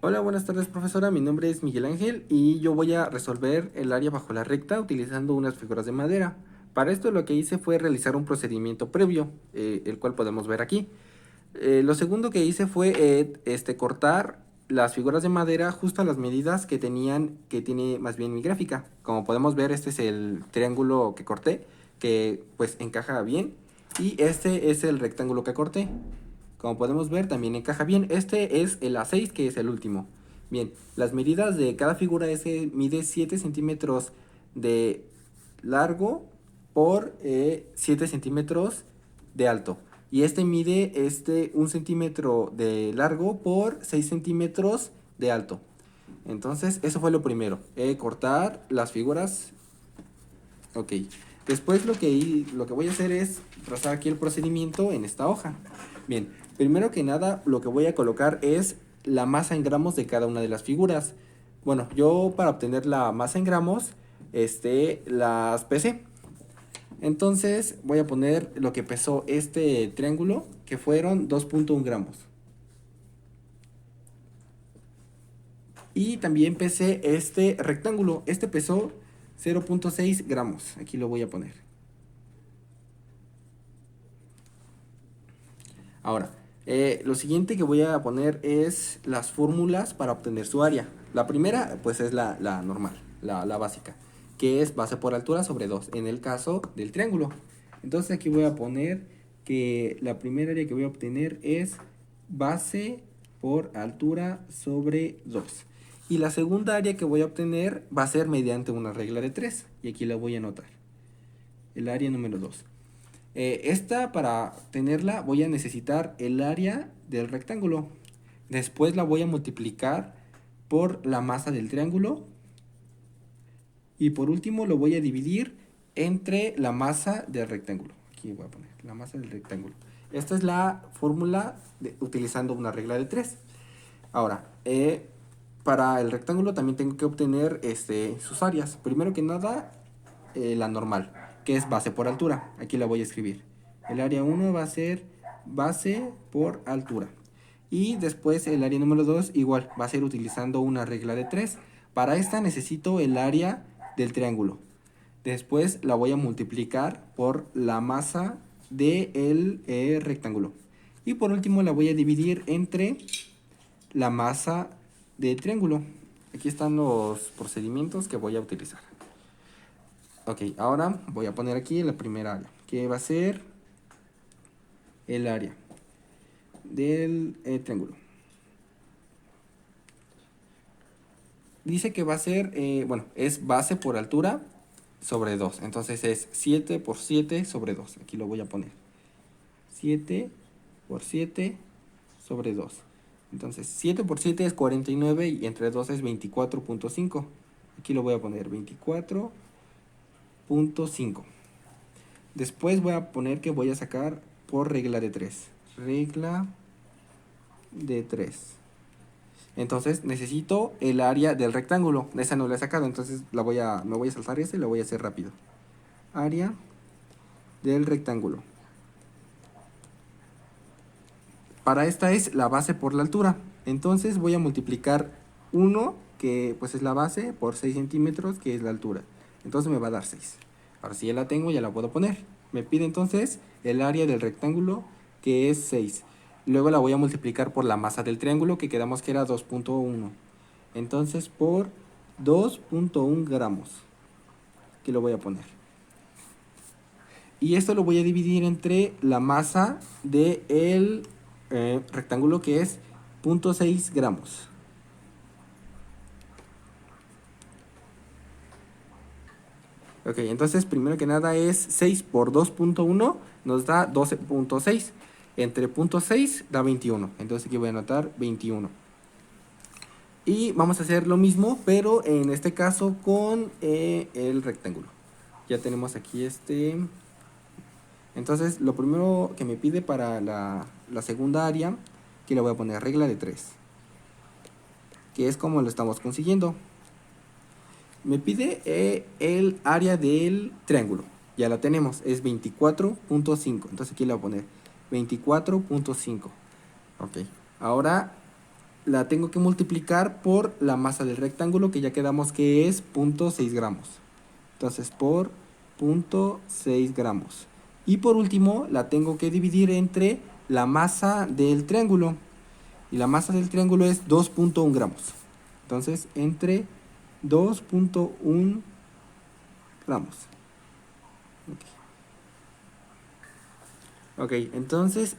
Hola, buenas tardes, profesora. Mi nombre es Miguel Ángel y yo voy a resolver el área bajo la recta utilizando unas figuras de madera. Para esto lo que hice fue realizar un procedimiento previo, el cual podemos ver aquí. Lo segundo que hice fue cortar las figuras de madera justo a las medidas que tiene más bien mi gráfica. Como podemos ver, este es el triángulo que corté, que pues encaja bien, y este es el rectángulo que corté. Como podemos ver, también encaja bien. Este es el A6, que es el último. Bien, las medidas de cada figura mide 7 centímetros de largo por 7 centímetros de alto. Y este mide 1 centímetro de largo por 6 centímetros de alto. Entonces, eso fue lo primero. Cortar las figuras. Ok. Después lo que voy a hacer es trazar aquí el procedimiento en esta hoja. Bien, primero que nada lo que voy a colocar es la masa en gramos de cada una de las figuras. Bueno, yo para obtener la masa en gramos, las pesé. Entonces voy a poner lo que pesó este triángulo, que fueron 2.1 gramos. Y también pesé este rectángulo, este pesó 0.6 gramos. Aquí lo voy a poner. Ahora, lo siguiente que voy a poner es las fórmulas para obtener su área. La primera, pues es la normal, la básica, que es base por altura sobre 2, en el caso del triángulo. Entonces aquí voy a poner que la primera área que voy a obtener es base por altura sobre 2. Y la segunda área que voy a obtener va a ser mediante una regla de 3. Y aquí la voy a anotar. El área número 2. Esta, para tenerla, voy a necesitar el área del rectángulo. Después la voy a multiplicar por la masa del triángulo. Y por último lo voy a dividir entre la masa del rectángulo. Aquí voy a poner la masa del rectángulo. Esta es la fórmula utilizando una regla de 3. Ahora, para el rectángulo también tengo que obtener sus áreas. Primero que nada, la normal, que es base por altura. Aquí la voy a escribir. El área 1 va a ser base por altura. Y después el área número 2 igual, va a ser utilizando una regla de 3. Para esta necesito el área del triángulo. Después la voy a multiplicar por la masa del rectángulo. Y por último la voy a dividir entre la masa del triángulo. Aquí están los procedimientos que voy a utilizar. Ok, ahora voy a poner aquí la primera área, que va a ser el área del triángulo. Dice que va a ser, bueno, es base por altura sobre 2. Entonces es 7 por 7 sobre 2. Aquí lo voy a poner. 7 por 7 sobre 2. Entonces 7 por 7 es 49 y entre 2 es 24.5. Aquí lo voy a poner 24.5. Después voy a poner que voy a sacar por regla de 3. Regla de 3. Entonces necesito el área del rectángulo. Esa no la he sacado, entonces me voy a saltar ese y lo voy a hacer rápido. Área del rectángulo. Para esta es la base por la altura. Entonces voy a multiplicar 1, que pues es la base, por 6 centímetros, que es la altura. Entonces me va a dar 6. Ahora si ya la tengo, ya la puedo poner. Me pide entonces el área del rectángulo, que es 6. Luego la voy a multiplicar por la masa del triángulo, que quedamos que era 2.1. Entonces por 2.1 gramos. Aquí lo voy a poner. Y esto lo voy a dividir entre la masa del rectángulo, que es 0.6 gramos. Ok, entonces primero que nada es 6 por 2.1 nos da 12.6. Entre 0.6 da 21. Entonces aquí voy a anotar 21. Y vamos a hacer lo mismo, pero en este caso con el rectángulo. Ya tenemos aquí Entonces lo primero que me pide para la segunda área, que le voy a poner regla de 3, que es como lo estamos consiguiendo. Me pide el área del triángulo. Ya la tenemos, es 24.5. Entonces aquí le voy a poner 24.5. Ok, ahora la tengo que multiplicar por la masa del rectángulo, que ya quedamos que es 0.6 gramos. Entonces por 0.6 gramos. Y por último la tengo que dividir entre la masa del triángulo. Y la masa del triángulo es 2.1 gramos. Entonces entre 2.1 gramos. Ok, entonces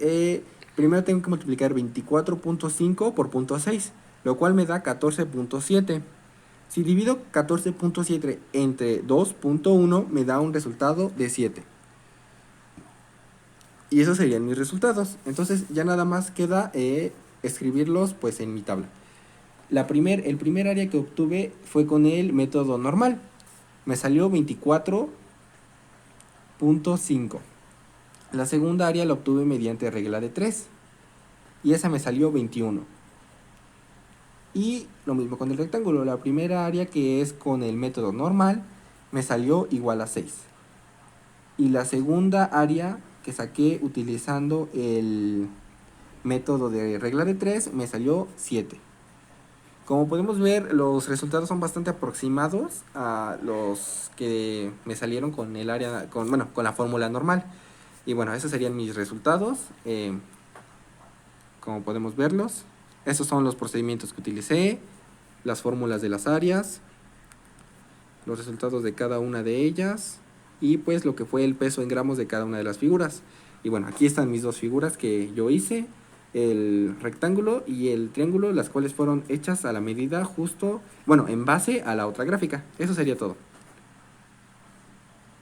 primero tengo que multiplicar 24.5 por 0.6, lo cual me da 14.7. Si divido 14.7 entre 2.1 me da un resultado de 7. Y esos serían mis resultados. Entonces ya nada más queda escribirlos pues en mi tabla. El primer área que obtuve fue con el método normal. Me salió 24.5. La segunda área la obtuve mediante regla de 3. Y esa me salió 21. Y lo mismo con el rectángulo. La primera área, que es con el método normal, me salió igual a 6. Y la segunda área que saqué utilizando el método de regla de 3 me salió 7. Como podemos ver, los resultados son bastante aproximados a los que me salieron con el área, con la fórmula normal. Y bueno, esos serían mis resultados. Como podemos verlos, estos son los procedimientos que utilicé, las fórmulas de las áreas, los resultados de cada una de ellas y pues lo que fue el peso en gramos de cada una de las figuras. Y bueno, aquí están mis dos figuras que yo hice, el rectángulo y el triángulo, las cuales fueron hechas a la medida justo, en base a la otra gráfica. Eso sería todo.